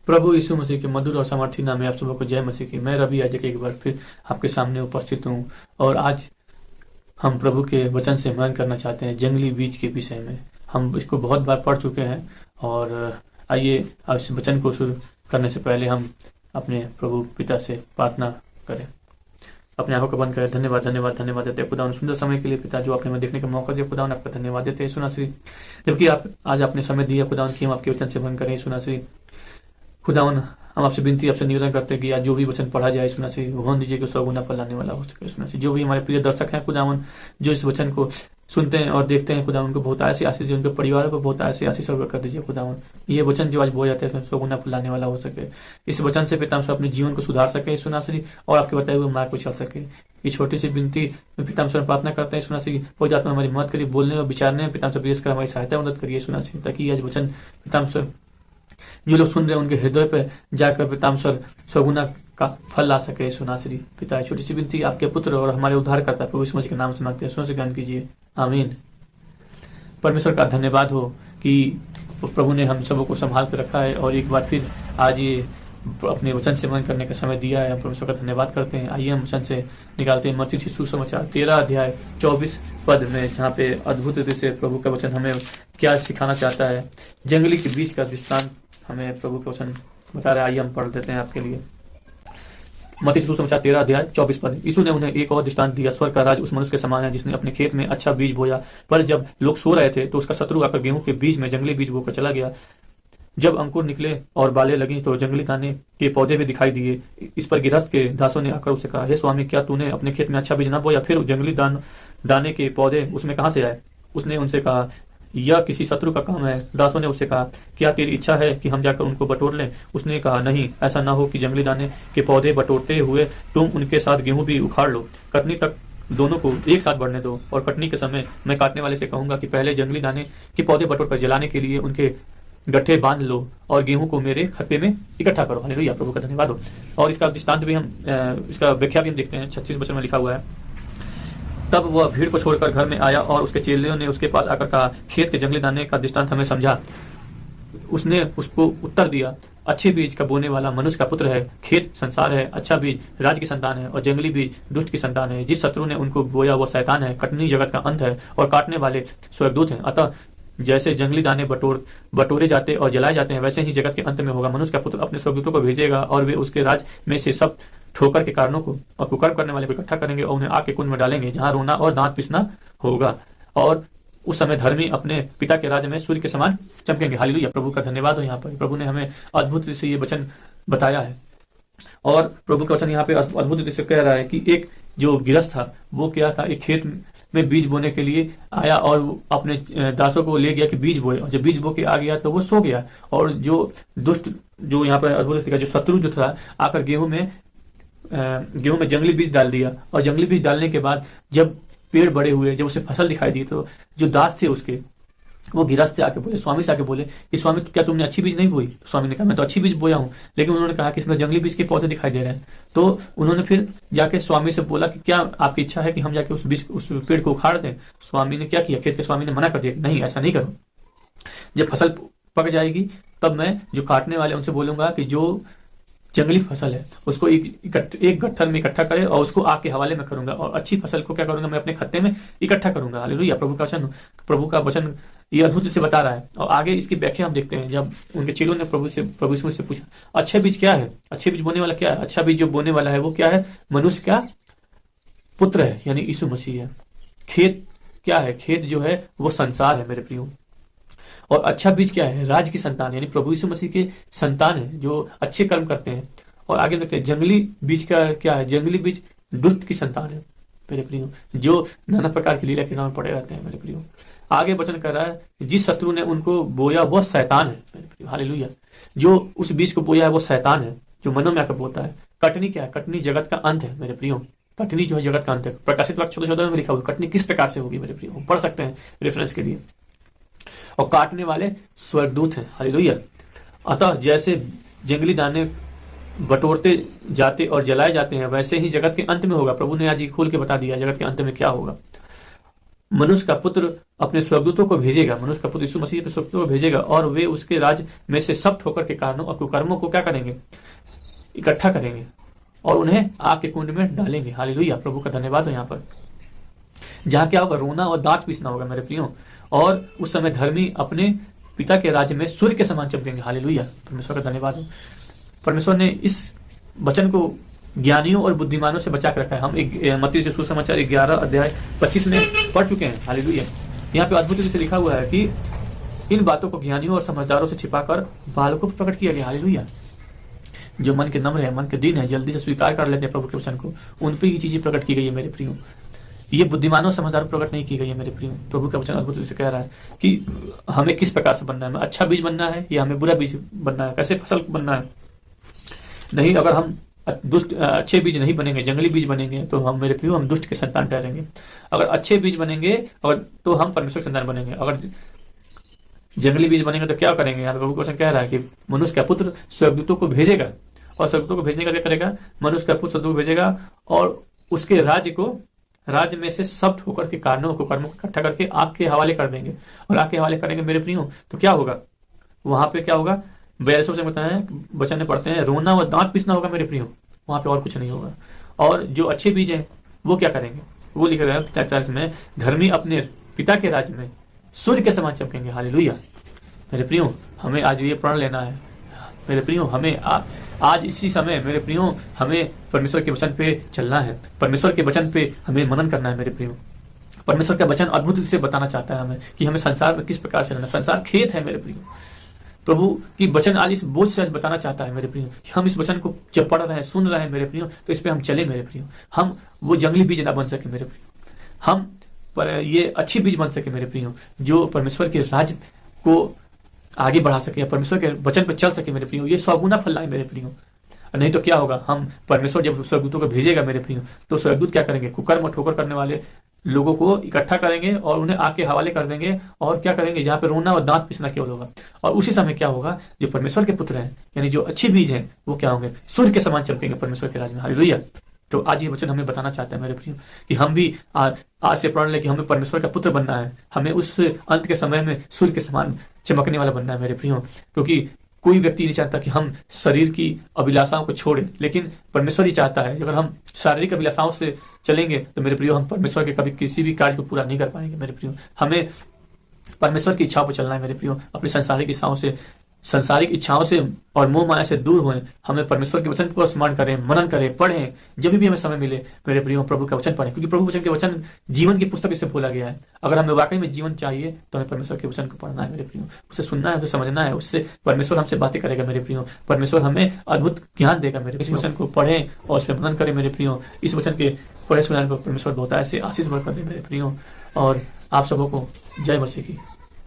प्रभु यीशु मसीह के मधुर और सामर्थी नाम में आप सबको को जय मसीह की। मैं रवि आज एक बार फिर आपके सामने उपस्थित हूँ और आज हम प्रभु के वचन से मनन करना चाहते हैं जंगली बीज के विषय में। हम इसको बहुत बार पढ़ चुके हैं और आइए अब इस वचन को शुरू करने से पहले हम अपने प्रभु पिता से प्रार्थना करें। अपने आंखों को बंद करें। धन्यवाद धन्यवाद धन्यवाद देते हैं खुदा उन सुंदर समय के लिए पिता जो आपने हमें देखने का मौका दिया। खुदा आपका धन्यवाद देते हैं सुनाश्री, जबकि आप आज अपने समय दिया खुदा की हम आपके वचन से मनन करें सुनाश्री। खुदावन हम आपसे विनती आपसे निवेदन करते हैं कि आज जो भी वचन पढ़ा जाए सुना से भगवान दीजिए कि 100 गुना पर लाने वाला हो सके सुना से। जो भी हमारे प्रिय दर्शक हैं खुदावन जो इस वचन को सुनते हैं और देखते हैं खुदा उनको बहुत ऐसी आशीष उनके परिवारों को बहुत ऐसी आशीष और कर दीजिए खुदावन। ये वचन जो आज बोया जाता है 100 गुना पर लाने वाला हो सके। इस वचन से पिता अपने जीवन को सुधार सके सुना से और आपके बताए हुए मार्ग को चल सके। ये छोटी सी विनती पिता से प्रार्थना करते हैं सुना से पवित्र आत्मा हमारी मदद करिए बोलने और विचारने में पिता से प्रेस कर हमारी सहायता मदद करिए सुना से, ताकि आज वचन पिता से जो लोग सुन रहे हैं उनके हृदय पे जाकर पिताम्सर 100 गुना का फल ला सके सुनाश्री। पिता छोटी सी विनती आपके पुत्र और हमारे उद्धार करता प्रभु यीशु मसीह के नाम से मांगते हैं, सुनो से ज्ञान कीजिए आमीन। परमेश्वर का धन्यवाद हो कि प्रभु ने हम सबों को संभाल कर रखा है और एक बार फिर आज ये अपने वचन से मनन करने का समय दिया है। हम परमेश्वर का धन्यवाद करते हैं। आइए हम वचन से निकालते हैं मत्ती सुसमाचार 13 अध्याय 24 पद में, जहाँ पे अद्भुत रीति से प्रभु का वचन हमें क्या सिखाना चाहता है। जंगली के बीच का दृष्टांत हमें प्रभु का वचन बता रहा है। आइए हम पढ़ देते हैं आपके लिए। मत्ती सुसमाचार 13 अध्याय 24 पद। यीशु ने उन्हें एक और दृष्टांत दिया, स्वर्ग का राज उस मनुष्य के समान है जिसने अपने खेत में अच्छा बीज बोया, पर जब लोग सो रहे थे तो उसका शत्रु आकर गेहूं के बीज में जंगली बीज बोकर चला गया। जब अंकुर निकले और बालें लगी तो जंगली दाने के पौधे भी दिखाई दिए। इस पर गिरहस्थ के दासों ने आकर उसे कहा, हे स्वामी, क्या तूने अपने खेत में अच्छा बीज न बोया? फिर जंगली दाने के पौधे उसमें कहां से आए? उसने उनसे कहा, यह किसी शत्रु का काम है। दासों ने उससे कहा, क्या तेरी इच्छा है कि हम जाकर उनको बटोर लें? उसने कहा, नहीं, ऐसा न हो कि जंगली दाने के पौधे बटोरते हुए तुम उनके साथ गेहूं भी उखाड़ लो। कटनी तक दोनों को एक साथ बढ़ने दो और कटनी के समय मैं काटने वाले से कहूंगा कि पहले जंगली दाने के पौधे बटोर कर जलाने के लिए उनके गट्ठे बांध लो और गेहूं को मेरे खत्ते में इकट्ठा करो। हालेलुया, प्रभु का धन्यवाद हो। और इसका दृष्टांत भी हम इसका व्याख्या भी हम देखते हैं। 36 वचन में लिखा हुआ है, तब वह भीड़ को छोड़कर घर में आया और उसके चेलों ने उसके पास आकर कहा, खेत के जंगली दाने का दृष्टांत हमें समझा। उसने उसको उत्तर दिया, अच्छे बीज का बोने वाला मनुष्य का पुत्र है। खेत संसार है, अच्छा बीज राज की संतान है और जंगली बीज दुष्ट की संतान है। जिस शत्रु ने उनको बोया वो शैतान है। कटनी जगत का अंत है और काटने वाले स्वर्गदूत हैं। अतः जैसे जंगली दाने बटोरे जाते और जलाए जाते हैं, वैसे ही जगत के अंत में होगा। मनुष्य का पुत्र अपने स्वर्गदूतों को भेजेगा और वे उसके राज में से सब ठोकर के कारणों को और कुकर्म करने वाले को इकट्ठा करेंगे और उन्हें आग के कुंड में डालेंगे, जहां रोना और दांत पिसना होगा। और उस समय धर्मी अपने पिता के राज्य में सूर्य के समान चमकेंगे। हालेलुया, प्रभु का धन्यवाद हो। यहाँ पर प्रभु ने हमें अद्भुत से ये वचन बताया है और प्रभु का वचन यहाँ पे अद्भुत रीति से कह रहा है कि एक जो गिरस्थ था वो क्या था, एक खेत में बीज बोने के लिए आया और अपने दासों को ले गया कि बीज बोए। और जब बीज बो के आ गया तो वो सो गया और जो दुष्ट जो यहाँ पर अद्भुत जो शत्रु जो था आकर गेहूं में जंगली बीज डाल दिया। और जंगली बीज डालने के बाद जब पेड़ बड़े हुए, जब उसे फसल दिखाई दी, तो जो दास थे उसके वो गिरहस्थ से आके बोले, स्वामी से आके बोले कि स्वामी, क्या तुमने अच्छी बीज नहीं बोई? तो स्वामी ने कहा, मैं तो अच्छी बीज बोया हूं, लेकिन उन्होंने कहा कि इसमें जंगली बीज के पौधे दिखाई दे रहे हैं। तो उन्होंने फिर जाके स्वामी से बोला कि क्या आपकी इच्छा है कि हम जाके उस पेड़ को उखाड़ दें? स्वामी ने क्या किया, खेत के स्वामी ने मना कर दिया, नहीं, ऐसा नहीं करो। जब फसल पक जाएगी तब मैं जो काटने वाले उनसे बोलूंगा कि जो जंगली फसल है उसको एक गट्ठर में इकट्ठा करे और उसको आग के हवाले में करूंगा, और अच्छी फसल को क्या करूंगा, मैं अपने खत्ते में इकट्ठा करूंगा। हालेलुया, प्रभु का वचन ये अद्भुत से बता रहा है। और आगे इसकी व्याख्या हम देखते हैं। जब उनके चेलों ने प्रभु यीशु से पूछा, अच्छे बीज क्या है? अच्छे बीज बोने वाला क्या है? अच्छा बीज जो बोने वाला है वो क्या है? मनुष्य का पुत्र है, यानी यीशु मसीह है। खेत क्या है? खेत जो है वो संसार है मेरे प्रियो। और अच्छा बीज क्या है? राज की संतान, यानी प्रभु यीशु मसीह के संतान है जो अच्छे कर्म करते हैं। और आगे देखते हैं जंगली बीज का क्या है? जंगली बीज दुष्ट की संतान है मेरे प्रियो, जो नाना प्रकार की लीला के नाम पड़े रहते हैं मेरे प्रियो। आगे वचन कर रहा है, जिस शत्रु ने उनको बोया वह शैतान है मेरे प्रियो। हालेलुया, जो उस बीज को बोया है वो शैतान है, जो मनों में आकर बोता है। कटनी क्या है? कटनी जगत का अंत है मेरे प्रियो। कटनी जो है जगत का अंत है। प्रकाशित वाक्य 14 में लिखा हुआ, कटनी किस प्रकार से होगी मेरे प्रियो, पढ़ सकते हैं रेफरेंस के लिए। और काटने वाले स्वर्गदूत हैं। हालेलुया, अतः जैसे जंगली दाने बटोरते जाते और जलाए जाते हैं, वैसे ही जगत के अंत में होगा। प्रभु ने आज खोल के बता दिया जगत के अंत में क्या होगा। मनुष्य का पुत्र अपने स्वर्गदूतों को भेजेगा, मनुष्य का पुत्र यीशु मसीह अपने स्वर्गदूतों को भेजेगा और वे उसके राज में से सब ठोकर के कारणों और कुकर्मों को क्या करेंगे, इकट्ठा करेंगे और उन्हें आग के कुंड में डालेंगे। हालेलुया, प्रभु का धन्यवाद हो। यहाँ पर जहाँ क्या होगा, रोना और दांत पीसना होगा मेरे प्रियो, और उस समय धर्मी अपने पिता के राज्य में सूर्य के समान चमकेंगे। हालेलुया, परमेश्वर का धन्यवाद हो। परमेश्वर ने इस वचन को ज्ञानियों और बुद्धिमानों से बचा के रखा है। हम मत्ती सुसमाचार 11 अध्याय 25 में पढ़ चुके हैं। हालेलुया, यहाँ पे अद्भुत रूप से लिखा हुआ है कि इन बातों को ज्ञानियों और समझदारों से छिपाकर बालकों को प्रकट किया गया। हालेलुया, जो मन के नम्र है, मन के दीन है, जल्दी से स्वीकार कर लेते हैं प्रभु के वचन को, उन पर ये चीजें प्रकट की गई है मेरे प्रियो। ये बुद्धिमानों समझदारों प्रकट नहीं की गई है मेरे प्रियो। प्रभु का वचन अद्भुत रूप से कह रहा है कि हमें किस प्रकार से बनना है, हमें अच्छा बीज बनना है या हमें बुरा बीज बनना है, कैसे फसल बनना है। नहीं, अगर हम अच्छे बीज नहीं बनेंगे, जंगली बीज बनेंगे, तो हम मेरे प्रियो हम दुष्ट के संतान ठहरेंगे। अगर अच्छे बीज बनेंगे तो हम परमेश्वर के संतान बनेंगे। अगर जंगली बीज बनेंगे तो क्या करेंगे। यहाँ प्रभु का वचन कह रहा है कि मनुष्य का पुत्र स्वर्गदूतों को भेजेगा, और स्वर्गदूतों को भेजने का क्या करेगा, मनुष्य का पुत्र स्वर्गदूतों को भेजेगा और उसके राज्य में से सब ठोकर के कारणों को कर्मों को इकट्ठा करके आग के हवाले कर देंगे। और आग के हवाले करेंगे मेरे प्रियो तो क्या होगा, वहां पे क्या होगा, 42 से बताया वचन में पढ़ते हैं, रोना और दांत पीसना होगा मेरे प्रियो, वहां पे और कुछ नहीं होगा। और जो अच्छे बीज हैं वो क्या करेंगे, वो लिख रहे हैं 43 में, धर्मी अपने पिता के राज्य में सूर्य के समान चमकेंगे। हालेलुया, मेरे प्रियो हमें आज ये प्रण लेना है मेरे प्रियो, हमें आज इसी समय मेरे प्रियो हमें परमेश्वर के वचन पे चलना है, परमेश्वर के वचन पे हमें मनन करना है मेरे प्रियो। परमेश्वर का वचन अद्भुत रूप से बताना चाहता है हमें कि हमें संसार में किस प्रकार से रहना। संसार खेत है मेरे प्रियो। प्रभु की वचन आज इस बोझ से बताना चाहता है मेरे प्रियो कि हम इस वचन को जब पढ़ रहे हैं, सुन रहे हैं मेरे प्रियो, तो इस पे हम चले मेरे प्रियो। हम वो जंगली बीज ना बन सके मेरे प्रियो, हम पर ये अच्छी बीज बन सके मेरे प्रियो, जो परमेश्वर के राज्य को आगे बढ़ा सके या परमेश्वर के वचन पर चल सके मेरे प्रियो। ये 100 गुना फल लाए मेरे प्रियो। नहीं तो क्या होगा, हम परमेश्वर जब स्वर्गदूतों को भेजेगा मेरे प्रियो, तो स्वर्गदूत क्या करेंगे, कुकर्म ठोकर करने वाले लोगों को इकट्ठा करेंगे और उन्हें आग के हवाले कर देंगे। और क्या करेंगे, जहाँ पे रोना और दांत पिसना केवल होगा। और उसी समय क्या होगा, जो परमेश्वर के पुत्र हैं यानी जो अच्छे बीज हैं वो क्या होंगे, सूर्य के समान चमकेंगे परमेश्वर के राज्य में। हालेलुया। तो आज ये वचन हमें बताना चाहता है मेरे प्रियो कि हम भी आज से प्रण ले कि हमें परमेश्वर का पुत्र बनना है, हमें उस अंत के समय में सूर्य के समान चमकने वाला बनना है मेरे प्रियो। क्योंकि कोई व्यक्ति नहीं चाहता कि हम शरीर की अभिलाषाओं को छोड़ें, लेकिन परमेश्वर ही चाहता है अगर हम शारीरिक अभिलाषाओं से चलेंगे तो मेरे प्रियो हम परमेश्वर के कभी किसी भी कार्य को पूरा नहीं कर पाएंगे मेरे प्रियो। हमें परमेश्वर की इच्छाओं पर चलना है मेरे प्रियो, अपनी सांसारिक इच्छाओं से और मोह माया से दूर होएं। हमें परमेश्वर के वचन को स्मरण करें, मनन करें, पढ़ें, जब भी हमें समय मिले मेरे प्रियो प्रभु का वचन पढ़ें, क्योंकि प्रभु वचन के वचन जीवन की पुस्तक इससे बोला गया है। अगर हमें वाकई में जीवन चाहिए तो हमें परमेश्वर के वचन को पढ़ना है मेरे प्रियो, उसे सुनना है, उसे समझना है, उससे परमेश्वर हमसे बातें करेगा मेरे प्रियो। परमेश्वर हमें अद्भुत ज्ञान देगा मेरे। इस वचन को पढ़ें और उस पर मनन करें मेरे प्रियो। इस वचन के पढ़े सुनाने पर परमेश्वर बहुत ऐसे आशीष बरकत दे मेरे प्रियो। और आप सबों को जय मसीह की।